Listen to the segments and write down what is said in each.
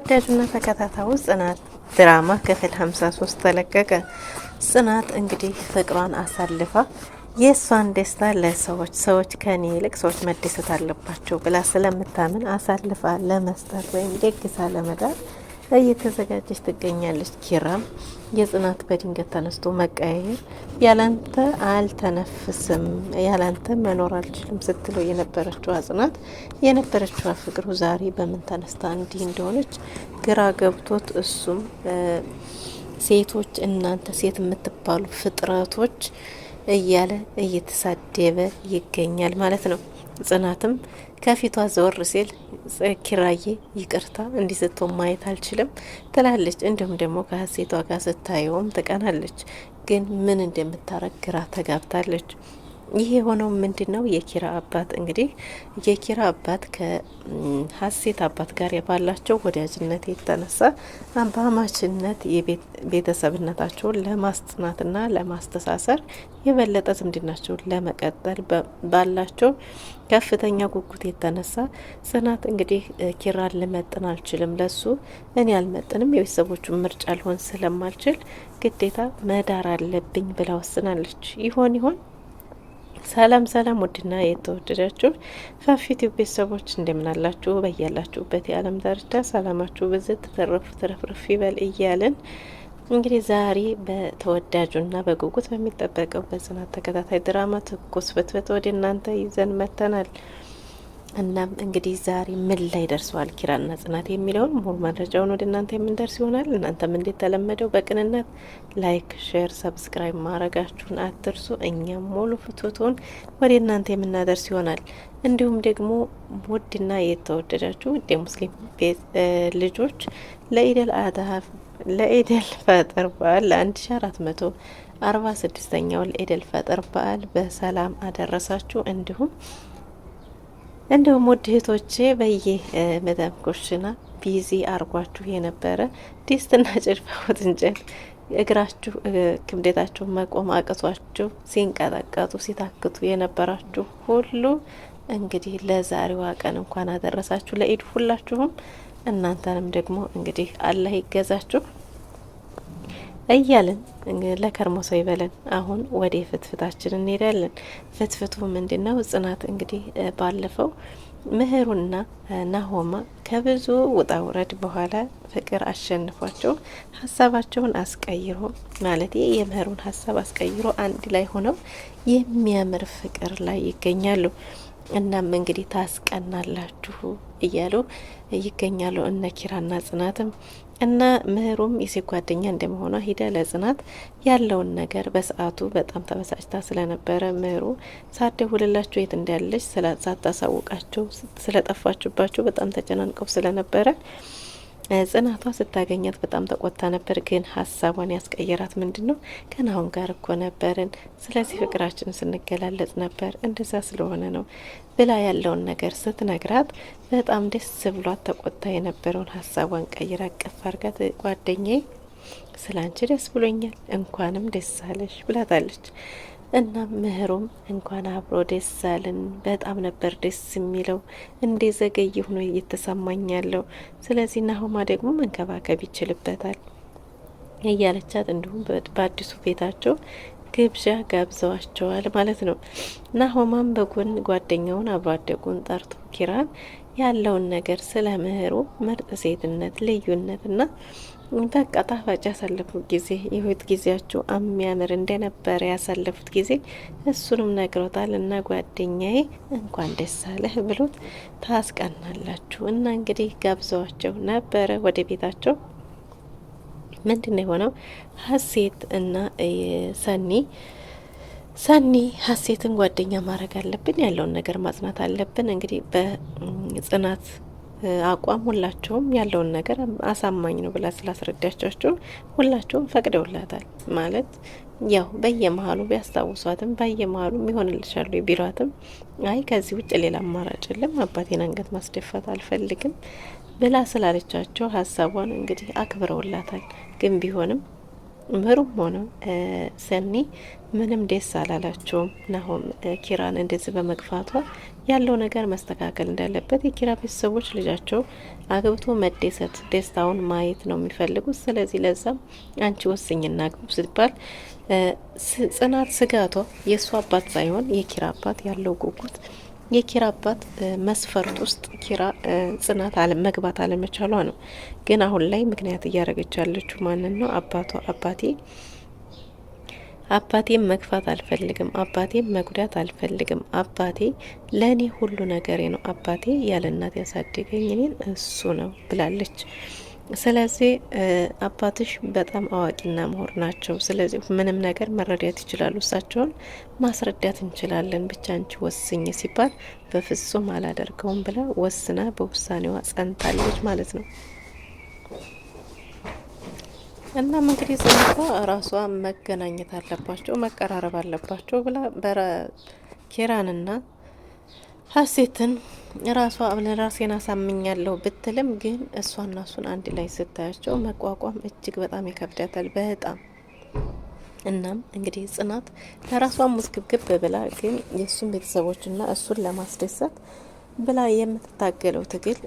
ተወዳጁና ተከታታዩ ጽናት ድራማ ክፍል 53 ተለቀቀ። ጽናት እንግዲህ ፍቅሯን አሳልፋ የእሷን ደስታ ሰዎች ከኔ ይልቅ ሰዎች መደሰት አለባቸው ብላ ስለምታምን አሳልፋ ለመስጠት ወይም ደግሳ ለመዳር እየተዘጋጀች ትገኛለች። ኪራም የጽናት በድንገት ተነስቶ መቀያየር ያላንተ አልተነፍስም፣ ያላንተ መኖር አልችልም ስትለው የነበረችው ጽናት የነበረችው ፍቅሩ ዛሬ በምን ተነስታ እንዲህ እንደሆነች ግራ ገብቶት እሱም ሴቶች እናንተ ሴት የምትባሉ ፍጥረቶች እያለ እየተሳደበ ይገኛል ማለት ነው። ጽናትም ከፊቷ ዘወር ሲል ኪራዬ ይቅርታ እንዲህ ስትሆን ማየት አልችልም ትላለች። እንዲሁም ደግሞ ከሀሴቷ ጋር ስታየውም ትቀናለች። ግን ምን እንደምታረግ ግራ ተጋብታለች። ይህ የሆነው ምንድን ነው? የኪራ አባት እንግዲህ የኪራ አባት ከሀሴት አባት ጋር ባላቸው ወዳጅነት የተነሳ በአማችነት ቤተሰብነታቸውን ለማስጽናትና ለማስተሳሰር የበለጠ ዝምድናቸውን ለመቀጠል ባላቸው ከፍተኛ ጉጉት የተነሳ ጽናት እንግዲህ ኪራን ልመጥን አልችልም፣ ለሱ እኔ አልመጥንም፣ የቤተሰቦቹን ምርጫ ልሆን ስለማልችል ግዴታ መዳር አለብኝ ብላ ወስናለች። ይሆን? ሰላም ሰላም፣ ውድና የተወደዳችሁ ፋፊት ቤተሰቦች እንደምን አላችሁ? በያላችሁበት የዓለም ዳርቻ ሰላማችሁ ብዝት ተረፍረፍ ይበል እያልን እንግዲህ ዛሬ በተወዳጁና በጉጉት በሚጠበቀው በጽናት ተከታታይ ድራማ ትኩስ ፍትፍት ወደ እናንተ ይዘን መጥተናል። እናም እንግዲህ ዛሬ ምን ላይ ደርሰዋል ኪራና ጽናት የሚለውን ሙሉ መረጃውን ወደ እናንተ የምንደርስ ይሆናል። እናንተም እንዴት ተለመደው በቅንነት ላይክ፣ ሼር፣ ሰብስክራይብ ማድረጋችሁን አትርሱ። እኛም ሙሉ ፍትቱን ወደ እናንተ የምናደርስ ይሆናል። እንዲሁም ደግሞ ውድና የተወደዳችሁ ውድ ሙስሊም ልጆች ለኢደል አድሃ ለኢደል ፈጥር በዓል ለ1446ኛው ለኢደል ፈጥር በዓል በሰላም አደረሳችሁ። እንዲሁም ውድ እህቶቼ በየመዳም ኩሽና ቢዚ አርጓችሁ የነበረ ዲስትና ጭልፋ ወጥ እንጨት እግራችሁ ክብደታችሁ መቆም አቅቷችሁ ሲንቀጠቀጡ ሲታክቱ የነበራችሁ ሁሉ እንግዲህ ለዛሬዋ ቀን እንኳን አደረሳችሁ ለኢድ ሁላችሁም። እናንተንም ደግሞ እንግዲህ አላህ ይገዛችሁ እያልን ለከርሞ ሰው ይበለን። አሁን ወደ ፍትፍታችን እንሄዳለን። ፍትፍቱ ምንድን ነው? ጽናት እንግዲህ ባለፈው ምህሩና ናሆማ ከብዙ ውጣ ውረድ በኋላ ፍቅር አሸንፏቸው ሀሳባቸውን አስቀይሮ ማለት የምህሩን ሀሳብ አስቀይሮ አንድ ላይ ሆነው የሚያምር ፍቅር ላይ ይገኛሉ። እናም እንግዲህ ታስቀናላችሁ እያሉ ይገኛሉ እነ ኪራና ጽናትም እና ምህሩም የሴት ጓደኛ እንደመሆኗ ሂዳ ለጽናት ያለውን ነገር በሰዓቱ በጣም ተበሳጭታ ስለነበረ ምህሩ ሳትደውልላቸው የት እንዳለች ሳታሳውቃቸው ስለጠፋችባቸው በጣም ተጨናንቀው ስለነበረ ጽናቷ ስታገኛት በጣም ተቆጣ ነበር። ግን ሀሳቧን ያስቀየራት ምንድነው? ከናሁን ጋር እኮ ነበርን፣ ስለዚህ ፍቅራችን ስንገላለጽ ነበር፣ እንደዛ ስለሆነ ነው ብላ ያለውን ነገር ስትነግራት በጣም ደስ ብሏት ተቆጣ የነበረውን ሀሳቧን ቀይራ አቀፍ አርጋት ጓደኛዬ ስላንቺ ደስ ብሎኛል፣ እንኳንም ደስ አለሽ ብላታለች። እና ምህሩም እንኳን አብሮ ደስ አለን፣ በጣም ነበር ደስ የሚለው፣ እንዴ ዘገይ ሆኖ እየተሰማኝ ያለው፣ ስለዚህ ናሆማ ደግሞ መንከባከብ ይችልበታል እያለቻት እንዲሁም በአዲሱ ቤታቸው ግብዣ ጋብዘዋቸዋል ማለት ነው። ናሆማም በጎን ጓደኛውን አብሮ አደጉን ጠርቶ ኪራን ያለውን ነገር ስለ ምህሩ ምርጥ ሴትነት ልዩነትና በቃ ጣፋጭ ያሳለፉት ጊዜ የህይወት ጊዜያቸው የሚያምር እንደነበረ ያሳለፉት ጊዜ እሱንም ነግሮታል። እና ጓደኛዬ እንኳን ደስ አለህ ብሎት ታስቀናላችሁ እና እንግዲህ ጋብዘዋቸው ነበረ ወደ ቤታቸው። ምንድነው የሆነው? ሀሴት እና ሰኒ ሀሴትን ጓደኛ ማድረግ አለብን፣ ያለውን ነገር ማጽናት አለብን። እንግዲህ በጽናት አቋም ሁላቸውም ያለውን ነገር አሳማኝ ነው ብላ ስላስረዳቻቸው ሁላቸውም ፈቅደውላታል። ማለት ያው በየመሀሉ ቢያስታውሷትም በየመሀሉ ይሆንልሻሉ ቢሏትም አይ ከዚህ ውጭ ሌላ አማራጭ የለም፣ አባቴን አንገት ማስደፋት አልፈልግም ብላ ስላለቻቸው ሀሳቧን እንግዲህ አክብረውላታል። ግን ቢሆንም ምሩም ሆነ ሰኒ ምንም ደስ አላላቸውም። ናሆም ኪራን እንደዚህ በመግፋቷ ያለው ነገር መስተካከል እንዳለበት የኪራ ቤተሰቦች ልጃቸው አግብቶ መደሰት ደስታውን ማየት ነው የሚፈልጉት። ስለዚህ ለዛም አንቺ ወስኝና ግቡ ሲባል ጽናት ስጋቷ የእሱ አባት ሳይሆን የኪራ አባት ያለው ጉጉት የኪራ አባት መስፈርት ውስጥ ኪራ ጽናት መግባት አለመቻሏ ነው። ግን አሁን ላይ ምክንያት እያደረገች ያለችው ማንን ነው? አባቴም መግፋት አልፈልግም፣ አባቴም መጉዳት አልፈልግም፣ አባቴ ለእኔ ሁሉ ነገሬ ነው፣ አባቴ ያለ እናት ያሳደገኝ እኔን እሱ ነው ብላለች። ስለዚህ አባትሽ በጣም አዋቂና ምሁር ናቸው። ስለዚህ ምንም ነገር መረዳት ይችላሉ። እሳቸውን ማስረዳት እንችላለን። ብቻ አንቺ ወስኝ ሲባል በፍጹም አላደርገውም ብላ ወስና በውሳኔዋ ጸንታለች ማለት ነው። እናም እንግዲህ ጽናቷ ራሷ መገናኘት አለባቸው፣ መቀራረብ አለባቸው ብላ ኪራንና ሀሴትን ራሷ ራሴን አሳምኛለሁ ብትልም ግን እሷና እሱን አንድ ላይ ስታያቸው መቋቋም እጅግ በጣም ይከብዳታል። በጣም እናም እንግዲህ ጽናት ለራሷ ሙስግብግብ ብላ ግን የእሱን ቤተሰቦችና እሱን ለማስደሰት ብላ የምትታገለው ትግል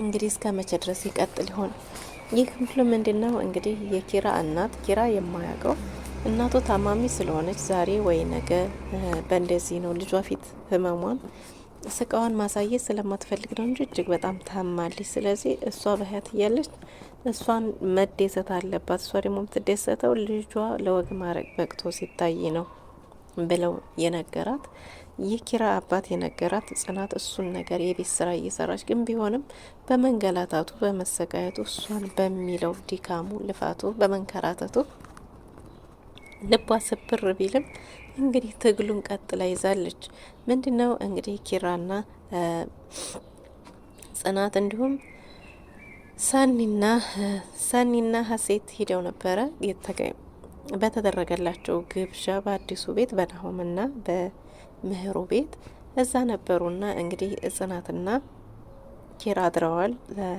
እንግዲህ እስከ መቼ ድረስ ይቀጥል ይሆን? ይህ ሁሉ ምንድን ነው እንግዲህ የኪራ እናት ኪራ የማያውቀው እናቱ ታማሚ ስለሆነች ዛሬ ወይ ነገ በእንደዚህ ነው ልጇ ፊት ህመሟን ስቃዋን ማሳየት ስለማትፈልግ ነው እንጂ እጅግ በጣም ታማለች። ስለዚህ እሷ በህይወት እያለች እሷን መደሰት አለባት። እሷ ደግሞ የምትደሰተው ልጇ ለወግ ማድረግ በቅቶ ሲታይ ነው ብለው የነገራት የኪራ አባት የነገራት ጽናት እሱን ነገር የቤት ስራ እየሰራች ግን ቢሆንም በመንገላታቱ በመሰቃየቱ እሷን በሚለው ድካሙ ልፋቱ በመንከራተቱ ልቧ ስብር ቢልም እንግዲህ ትግሉን ቀጥላ ይዛለች። ምንድነው እንግዲህ ኪራና ጽናት እንዲሁም ሰኒና ሀሴት ሂደው ነበረ በተደረገላቸው ግብዣ በአዲሱ ቤት በናሆምና በምህሩ ቤት እዛ ነበሩና እንግዲህ ጽናትና ኪራ አድረዋል።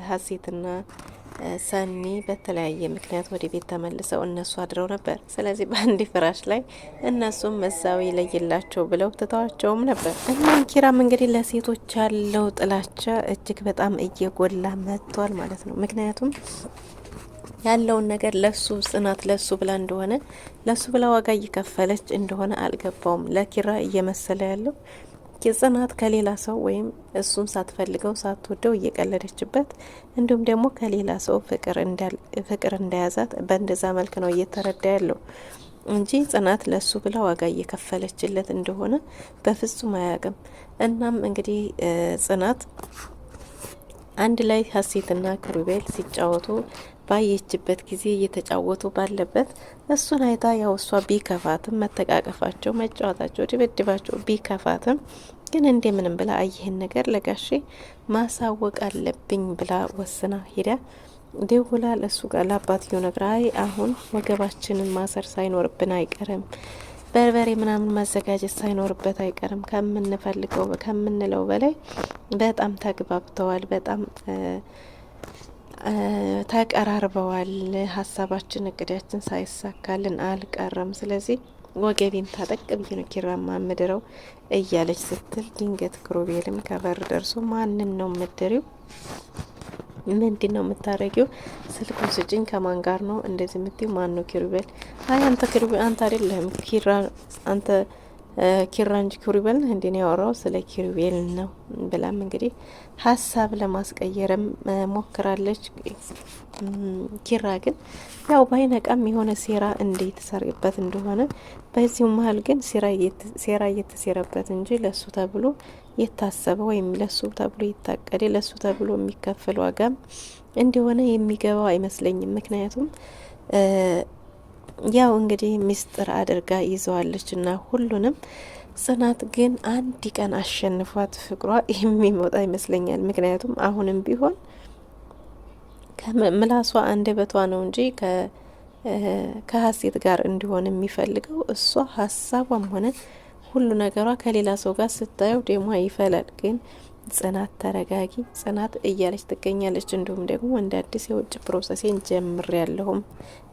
ሀሴትና ሰኒ በተለያየ ምክንያት ወደ ቤት ተመልሰው እነሱ አድረው ነበር። ስለዚህ በአንድ ፍራሽ ላይ እነሱም መዛው ይለይላቸው ብለው ትተዋቸውም ነበር። እናም ኪራም እንግዲህ ለሴቶች ያለው ጥላቻ እጅግ በጣም እየጎላ መጥቷል ማለት ነው። ምክንያቱም ያለውን ነገር ለሱ ጽናት ለሱ ብላ እንደሆነ ለሱ ብላ ዋጋ እየከፈለች እንደሆነ አልገባውም። ለኪራ እየመሰለ ያለው ጽናት ከሌላ ሰው ወይም እሱን ሳትፈልገው ሳትወደው እየቀለደችበት እንዲሁም ደግሞ ከሌላ ሰው ፍቅር እንደያዛት በእንደዛ መልክ ነው እየተረዳ ያለው እንጂ ጽናት ለሱ ብላ ዋጋ እየከፈለችለት እንደሆነ በፍጹም አያውቅም። እናም እንግዲህ ጽናት አንድ ላይ ሀሴትና ክሩቤል ሲጫወቱ ባየችበት ጊዜ እየተጫወቱ ባለበት እሱን አይታ ያው እሷ ቢከፋትም መተቃቀፋቸው፣ መጫወታቸው፣ ድብድባቸው ቢከፋትም ግን እንደምንም ብላ ይህን ነገር ለጋሼ ማሳወቅ አለብኝ ብላ ወስና ሄዳ ደውላ ለሱ ጋር ለአባትየው ነግራ አሁን ወገባችንን ማሰር ሳይኖርብን አይቀርም በርበሬ ምናምን ማዘጋጀት ሳይኖርበት አይቀርም ከምንፈልገው ከምንለው በላይ በጣም ተግባብተዋል። በጣም ተቀራርበዋል። ሀሳባችን እቅዳችን ሳይሳካልን አልቀረም። ስለዚህ ወገቤን ታጠቅ ብዬ ነው ኪራማ ምድረው እያለች ስትል ድንገት ክሩቤልም ከበር ደርሶ ማንን ነው ምድሪው? ምንድን ነው የምታረጊው? ስልኩን ስጭኝ። ከማን ጋር ነው እንደዚህ የምትይው? ማን ነው ኪሩቤል? አይ አንተ ኪሩቤል አንተ አይደለም ኪራ አንተ ኪራ እንጂ ኪሩቤል ነህ እንዴ? ነው ያወራው ስለ ኪሩቤል ነው ብላም እንግዲህ ሀሳብ ለማስቀየርም ሞክራለች። ኪራ ግን ያው ባይነቃም የሆነ ሴራ እንዴት ሰርበት እንደሆነ በዚሁ መሀል ግን ሴራ እየተሴረበት እንጂ ለሱ ተብሎ የታሰበ ወይም ለሱ ተብሎ የታቀደ ለሱ ተብሎ የሚከፈል ዋጋም እንደሆነ የሚገባው አይመስለኝም። ምክንያቱም ያው እንግዲህ ሚስጥር አድርጋ ይዘዋለች እና ሁሉንም ጽናት ግን አንድ ቀን አሸንፏት ፍቅሯ የሚመጣ ይመስለኛል። ምክንያቱም አሁንም ቢሆን ከምላሷ አንደበቷ ነው እንጂ ከሀሴት ጋር እንዲሆን የሚፈልገው እሷ ሀሳቧም ሆነ ሁሉ ነገሯ ከሌላ ሰው ጋር ስታየው ደሟ ይፈላል። ግን ጽናት ተረጋጊ፣ ጽናት እያለች ትገኛለች። እንዲሁም ደግሞ እንደ አዲስ የውጭ ፕሮሰሴን ጀምር ያለሁም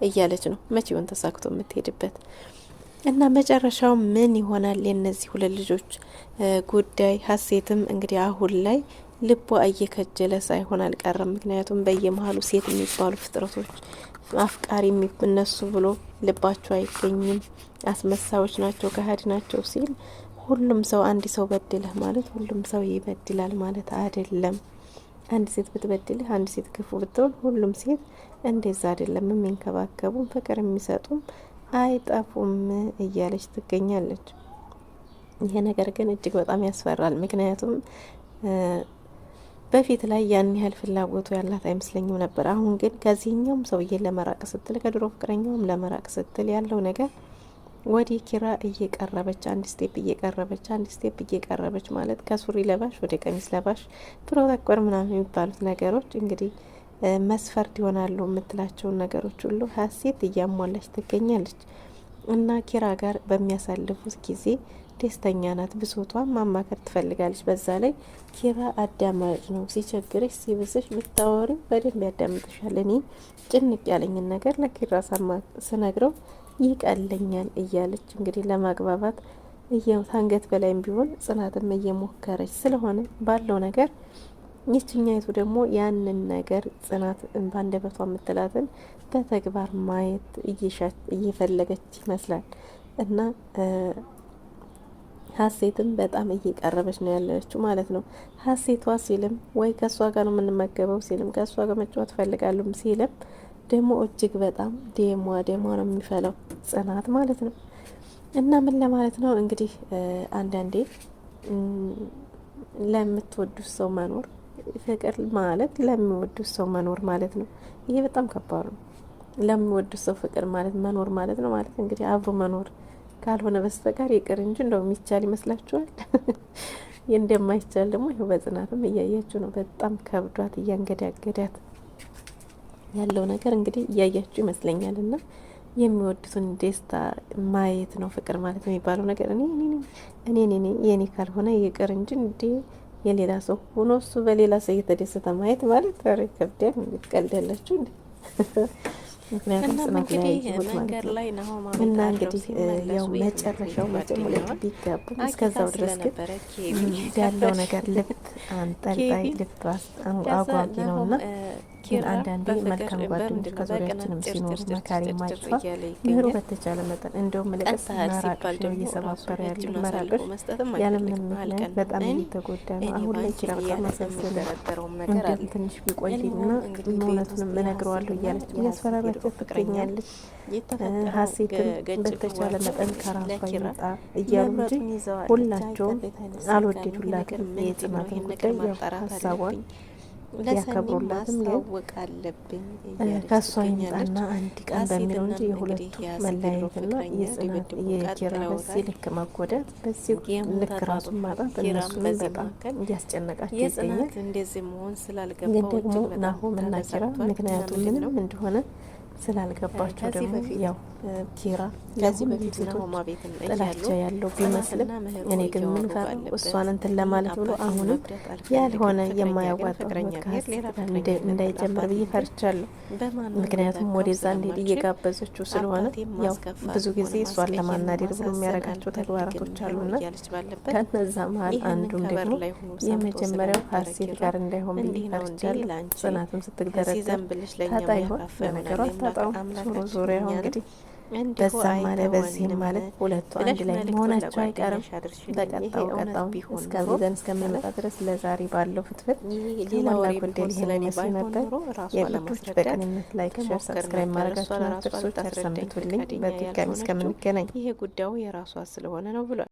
እያለች ነው። መቼውን ተሳክቶ የምትሄድበት እና መጨረሻው ምን ይሆናል የእነዚህ ሁለት ልጆች ጉዳይ? ሀሴትም እንግዲህ አሁን ላይ ልቧ እየከጀለ ሳይሆን አልቀረም። ምክንያቱም በየመሀሉ ሴት የሚባሉ ፍጥረቶች አፍቃሪ እነሱ ብሎ ልባቸው አይገኝም፣ አስመሳዮች ናቸው፣ ከሀዲ ናቸው ሲል ሁሉም ሰው አንድ ሰው በድለህ ማለት ሁሉም ሰው ይበድላል ማለት አይደለም። አንድ ሴት ብትበድልህ፣ አንድ ሴት ክፉ ብትሆን ሁሉም ሴት እንደዛ አይደለም። የሚንከባከቡም ፍቅር የሚሰጡም አይጠፉም እያለች ትገኛለች። ይሄ ነገር ግን እጅግ በጣም ያስፈራል። ምክንያቱም በፊት ላይ ያን ያህል ፍላጎቱ ያላት አይመስለኝም ነበር። አሁን ግን ከዚህኛውም ሰውዬ ለመራቅ ስትል ከድሮ ፍቅረኛውም ለመራቅ ስትል ያለው ነገር ወደ ኪራ እየቀረበች አንድ ስቴፕ እየቀረበች አንድ ስቴፕ እየቀረበች ማለት ከሱሪ ለባሽ ወደ ቀሚስ ለባሽ ፕሮተኮር ምናምን የሚባሉት ነገሮች እንግዲህ መስፈርት ይሆናሉ የምትላቸውን ነገሮች ሁሉ ሀሴት እያሟላች ትገኛለች። እና ኪራ ጋር በሚያሳልፉት ጊዜ ደስተኛ ናት። ብሶቷን ማማከር ትፈልጋለች። በዛ ላይ ኪራ አዳማጭ ነው። ሲቸግርሽ ሲብስሽ ብታወሪ በደንብ ያዳምጥሻል። እኔ ጭንቅ ያለኝን ነገር ለኪራ ስነግረው ይቀለኛል እያለች እንግዲህ ለማግባባት ታንገት በላይም ቢሆን ጽናትም እየሞከረች ስለሆነ ባለው ነገር ይችኛይቱ ደግሞ ያንን ነገር ጽናት ባንደበቷ የምትላትን በተግባር ማየት እየፈለገች ይመስላል። እና ሀሴትም በጣም እየቀረበች ነው ያለችው ማለት ነው። ሀሴቷ ሲልም ወይ ከእሷ ጋር ነው የምንመገበው ሲልም ከእሷ ጋር መጫወት ፈልጋሉም ሲልም ደግሞ እጅግ በጣም ደሟ ነው የሚፈለው ጽናት ማለት ነው። እና ምን ለማለት ነው እንግዲህ አንዳንዴ ለምትወዱት ሰው መኖር ፍቅር ማለት ለሚወዱት ሰው መኖር ማለት ነው። ይሄ በጣም ከባድ ነው። ለሚወዱት ሰው ፍቅር ማለት መኖር ማለት ነው። ማለት እንግዲህ አብሮ መኖር ካልሆነ በስተቀር ይቅር እንጂ እንደው የሚቻል ይመስላችኋል? እንደማይቻል ደግሞ ይኸው በጽናትም እያያችሁ ነው። በጣም ከብዷት እያንገዳገዳት ያለው ነገር እንግዲህ እያያችሁ ይመስለኛል። እና የሚወዱትን ደስታ ማየት ነው ፍቅር ማለት የሚባለው ነገር። እኔ የኔ ካልሆነ ይቅር እንጂ እንዴ የሌላ ሰው ሆኖ እሱ በሌላ ሰው እየተደሰተ ማየት ማለት ኧረ ይከብዳል። እንዴት ቀልዳላችሁ እንዴ? ምክንያቱም ጽናት ላይ ነው እና እንግዲህ ያው መጨረሻው መጨረሻ ቢጋቡም እስከዛው ድረስ ግን ያለው ነገር ልብ አንጠልጣይ ልብ አጓጊ ነውና ግን አንዳንዴ መልካም ጓደኞች ከዙሪያችንም ሲኖሩ መካሪ ማይጥፋ ምህሩ በተቻለ መጠን እንደውም ልቀስ መራቅሽ ነው እየሰባበረ ያለ መራቅሽ ያለምንም ምክንያት በጣም እየተጎዳ ነው። አሁን ላይ ኪራ በጣም ማሳሰለ እንደውም ትንሽ ቢቆይና እውነቱንም እነግረዋለሁ እያለች እያስፈራራቸው ትገኛለች። ሀሴትም በተቻለ መጠን ከራሷ ይመጣ እያሉ እንጂ ሁላቸውም አልወደዱላትም። የጽናትን ጉዳይ ያው ሀሳቧን ሊያከብሩላትም ግን ከሷ ይምጣና አንድ ቀን በሚለው እንጂ የሁለቱ መለያየትና የጽናት የኪራ በዚህ ልክ መጎዳት በዚህ ልክ ራሱን ማጣት እነሱንም በጣም እያስጨነቃቸው ይገኛል። ግን ደግሞ ናሆም እና ኪራ ምክንያቱ ምንም እንደሆነ ስላልገባቸው ደግሞ ያው ኪራ ለዚህ በፊት ጥላቻ ያለው ቢመስልም እኔ ግን ምን ፈራው እሷን እንትን ለማለት ብሎ አሁንም ያልሆነ የማያዋጣው እንዳይጀምር ብዬ ፈርቻለሁ። ምክንያቱም ወደዛ እንዴት እየጋበዘችው ስለሆነ ያው ብዙ ጊዜ እሷን ለማናደድ ብሎ የሚያደርጋቸው ተግባራቶች አሉና ከነዛ መሀል አንዱም ደግሞ የመጀመሪያው ሀሴት ጋር እንዳይሆን ብዬ ፈርቻለሁ። ጽናትም ስትግደረደር ታጣ ይሆን ለነገሯ አታጣው ዙሪያው እንግዲህ በዛም ማለ በዚህም ማለት ሁለቱ አንድ ላይ መሆናቸው አይቀርም። በቀጣው እስከሚዘን እስከምንመጣ ድረስ ለዛሬ ባለው ፍትፍት ሌላው ጎደል ይሄን ይመስል ነበር። የልጆች በቅንነት ላይክ፣ ሼር፣ ሰብስክራይብ ማድረጋችሁን አትርሱ። ቸር ሰንብቱልኝ። በድጋሚ እስከምንገናኝ ይሄ ጉዳዩ የራሷ ስለሆነ ነው ብሏል።